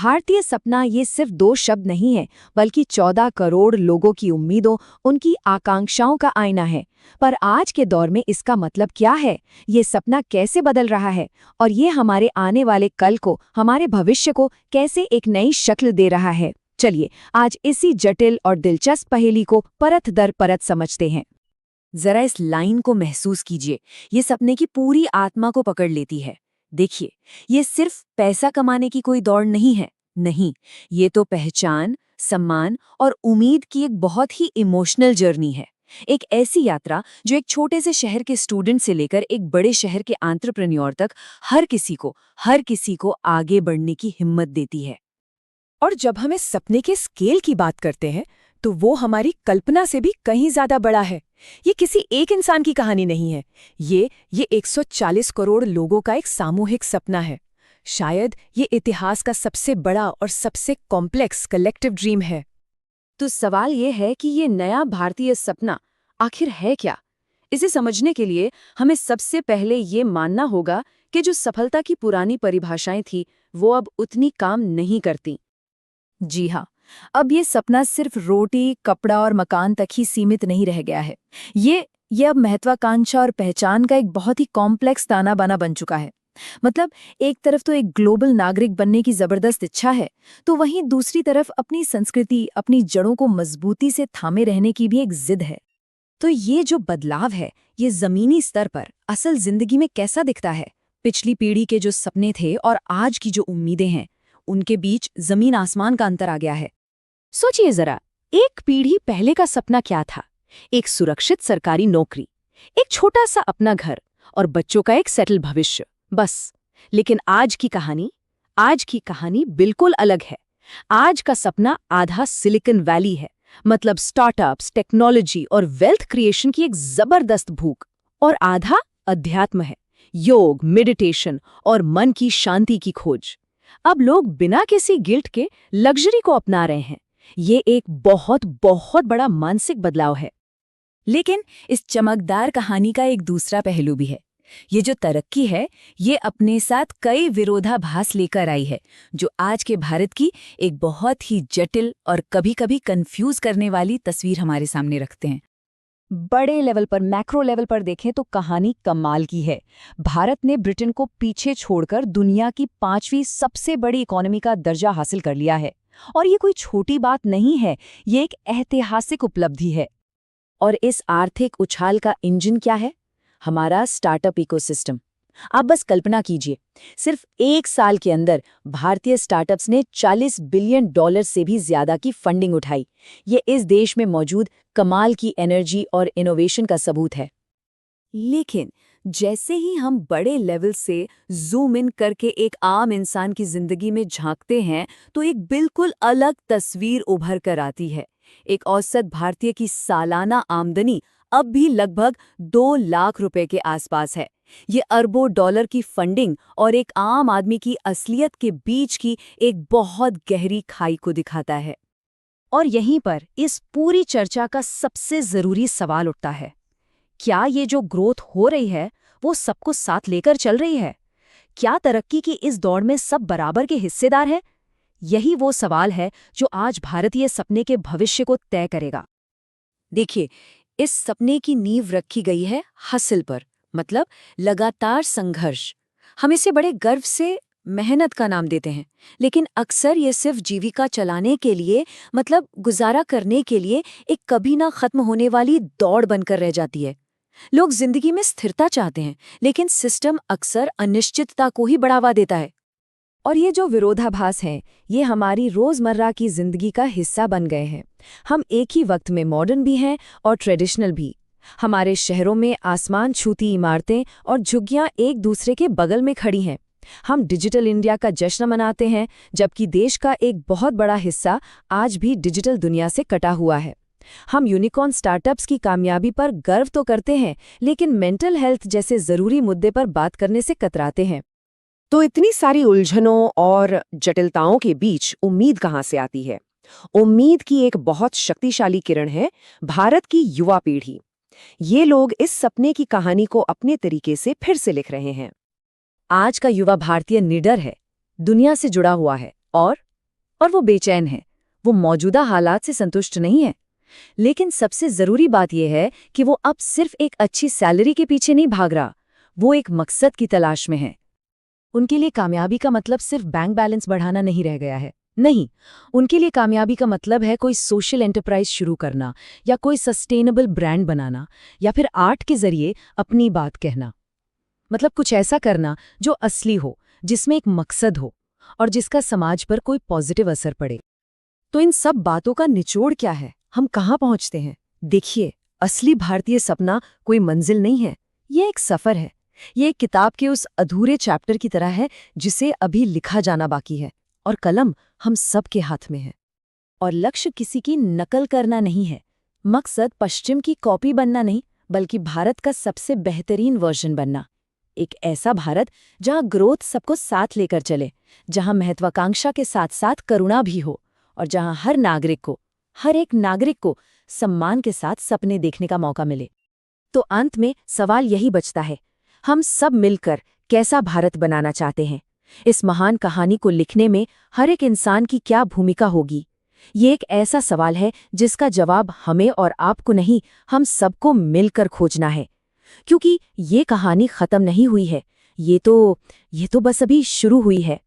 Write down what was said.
भारतीय सपना ये सिर्फ दो शब्द नहीं है, बल्कि 14 करोड़ लोगों की उम्मीदों, उनकी आकांक्षाओं का आईना है। पर आज के दौर में इसका मतलब क्या है, ये सपना कैसे बदल रहा है और ये हमारे आने वाले कल को, हमारे भविष्य को कैसे एक नई शक्ल दे रहा है। चलिए आज इसी जटिल और दिलचस्प पहेली को परत दर परत समझते हैं। जरा इस लाइन को महसूस कीजिए, ये सपने की पूरी आत्मा को पकड़ लेती है। देखिए, ये सिर्फ पैसा कमाने की कोई दौड़ नहीं है, नहीं, ये तो पहचान, सम्मान और उम्मीद की एक बहुत ही इमोशनल जर्नी है। एक ऐसी यात्रा जो एक छोटे से शहर के स्टूडेंट से लेकर एक बड़े शहर के एंटरप्रेन्योर तक हर किसी को आगे बढ़ने की हिम्मत देती है। और जब हम इस सपने के स्केल की बात करते हैं तो वो हमारी कल्पना से भी कहीं ज्यादा बड़ा है। ये किसी एक इंसान की कहानी नहीं है, ये 140 करोड़ लोगों का एक सामूहिक सपना है। शायद ये इतिहास का सबसे बड़ा और सबसे कॉम्प्लेक्स कलेक्टिव ड्रीम है। तो सवाल ये है कि ये नया भारतीय सपना आखिर है क्या? इसे समझने के लिए हमें सबसे पहले ये मानना होगा कि जो सफलता की पुरानी परिभाषाएं थी, वो अब उतनी काम नहीं करती। जी हाँ, अब ये सपना सिर्फ रोटी, कपड़ा और मकान तक ही सीमित नहीं रह गया है। ये अब महत्वाकांक्षा और पहचान का एक बहुत ही कॉम्प्लेक्स ताना बाना बन चुका है। मतलब एक तरफ तो एक ग्लोबल नागरिक बनने की जबरदस्त इच्छा है, तो वहीं दूसरी तरफ अपनी संस्कृति, अपनी जड़ों को मजबूती से थामे रहने की भी एक जिद है। तो ये जो बदलाव है, ये जमीनी स्तर पर असल जिंदगी में कैसा दिखता है? पिछली पीढ़ी के जो सपने थे और आज की जो उम्मीदें हैं, उनके बीच जमीन आसमान का अंतर आ गया है। सोचिए जरा, एक पीढ़ी पहले का सपना क्या था? एक सुरक्षित सरकारी नौकरी, एक छोटा सा अपना घर और बच्चों का एक सेटल भविष्य, बस। लेकिन आज की कहानी बिल्कुल अलग है। आज का सपना आधा सिलिकॉन वैली है, मतलब स्टार्टअप्स, टेक्नोलॉजी और वेल्थ क्रिएशन की एक जबरदस्त भूख, और आधा अध्यात्म है, योग, मेडिटेशन और मन की शांति की खोज। अब लोग बिना किसी गिल्ट के लग्जरी को अपना रहे हैं। ये एक बहुत बहुत बड़ा मानसिक बदलाव है। लेकिन इस चमकदार कहानी का एक दूसरा पहलू भी है। ये जो तरक्की है, ये अपने साथ कई विरोधाभास लेकर आई है, जो आज के भारत की एक बहुत ही जटिल और कभी-कभी कंफ्यूज करने वाली तस्वीर हमारे सामने रखते हैं। बड़े लेवल पर, मैक्रो लेवल पर देखें तो कहानी कमाल की है। भारत ने ब्रिटेन को पीछे छोड़कर दुनिया की 5वीं सबसे बड़ी इकोनॉमी का दर्जा हासिल कर लिया है। और ये कोई छोटी बात नहीं है, ये एक ऐतिहासिक उपलब्धि है। और इस आर्थिक उछाल का इंजन क्या है? हमारा स्टार्टअप इकोसिस्टम। आप बस कल्पना कीजिए, सिर्फ 1 साल के अंदर भारतीय स्टार्टअप्स ने $40 बिलियन से भी ज्यादा की फंडिंग उठाई। ये इस देश में मौजूद कमाल की एनर्जी और इनोवेशन का सबूत है। लेकिन जैसे ही हम बड़े लेवल से जूम इन करके एक आम इंसान की जिंदगी में झांकते हैं, तो एक बिल्कुल अलग तस्वीर उभर कर आती है। एक औसत भारतीय की सालाना आमदनी अब भी लगभग 2 लाख रुपए के आसपास है। ये अरबों डॉलर की फंडिंग और एक आम आदमी की असलियत के बीच की एक बहुत गहरी खाई को दिखाता है। और यहीं पर इस पूरी चर्चा का सबसे जरूरी सवाल उठता है, क्या ये जो ग्रोथ हो रही है, वो सबको साथ लेकर चल रही है? क्या तरक्की की इस दौड़ में सब बराबर के हिस्सेदार हैं? यही वो सवाल है जो आज भारतीय सपने के भविष्य को तय करेगा। देखिए, इस सपने की नींव रखी गई है हासिल पर, मतलब लगातार संघर्ष। हम इसे बड़े गर्व से मेहनत का नाम देते हैं, लेकिन अक्सर ये सिर्फ जीविका चलाने के लिए, मतलब गुजारा करने के लिए एक कभी ना खत्म होने वाली दौड़ बनकर रह जाती है। लोग जिंदगी में स्थिरता चाहते हैं, लेकिन सिस्टम अक्सर अनिश्चितता को ही बढ़ावा देता है। और ये जो विरोधाभास हैं, ये हमारी रोजमर्रा की जिंदगी का हिस्सा बन गए हैं। हम एक ही वक्त में मॉडर्न भी हैं और ट्रेडिशनल भी। हमारे शहरों में आसमान छूती इमारतें और झुग्गियां एक दूसरे के बगल में खड़ी हैं। हम डिजिटल इंडिया का जश्न मनाते हैं, जबकि देश का एक बहुत बड़ा हिस्सा आज भी डिजिटल दुनिया से कटा हुआ है। हम यूनिकॉर्न स्टार्टअप्स की कामयाबी पर गर्व तो करते हैं, लेकिन मेंटल हेल्थ जैसे जरूरी मुद्दे पर बात करने से कतराते हैं। तो इतनी सारी उलझनों और जटिलताओं के बीच उम्मीद कहाँ से आती है? उम्मीद की एक बहुत शक्तिशाली किरण है भारत की युवा पीढ़ी। ये लोग इस सपने की कहानी को अपने तरीके से फिर से लिख रहे हैं। आज का युवा भारतीय निडर है, दुनिया से जुड़ा हुआ है और और वो बेचैन है, वो मौजूदा हालात से संतुष्ट नहीं है। लेकिन सबसे जरूरी बात यह है कि वो अब सिर्फ एक अच्छी सैलरी के पीछे नहीं भाग रहा, वो एक मकसद की तलाश में है। उनके लिए कामयाबी का मतलब सिर्फ बैंक बैलेंस बढ़ाना नहीं रह गया है। नहीं, उनके लिए कामयाबी का मतलब है कोई सोशल एंटरप्राइज शुरू करना, या कोई सस्टेनेबल ब्रांड बनाना, या फिर आर्ट के जरिए अपनी बात कहना। मतलब कुछ ऐसा करना जो असली हो, जिसमें एक मकसद हो और जिसका समाज पर कोई पॉजिटिव असर पड़े। तो इन सब बातों का निचोड़ क्या है? हम कहाँ पहुंचते हैं? देखिए, असली भारतीय सपना कोई मंजिल नहीं है, ये एक सफर है। ये एक किताब के उस अधूरे चैप्टर की तरह है जिसे अभी लिखा जाना बाकी है, और कलम हम सब के हाथ में है। और लक्ष्य किसी की नकल करना नहीं है, मकसद पश्चिम की कॉपी बनना नहीं, बल्कि भारत का सबसे बेहतरीन वर्जन बनना। एक ऐसा भारत जहां ग्रोथ सबको साथ लेकर चले, जहां महत्वाकांक्षा के साथ साथ करुणा भी हो, और जहां हर एक नागरिक को सम्मान के साथ सपने देखने का मौका मिले। तो अंत में सवाल यही बचता है, हम सब मिलकर कैसा भारत बनाना चाहते हैं? इस महान कहानी को लिखने में हर एक इंसान की क्या भूमिका होगी? ये एक ऐसा सवाल है जिसका जवाब हमें और आपको नहीं, हम सबको मिलकर खोजना है। क्योंकि ये कहानी खत्म नहीं हुई है, ये तो बस अभी शुरू हुई है।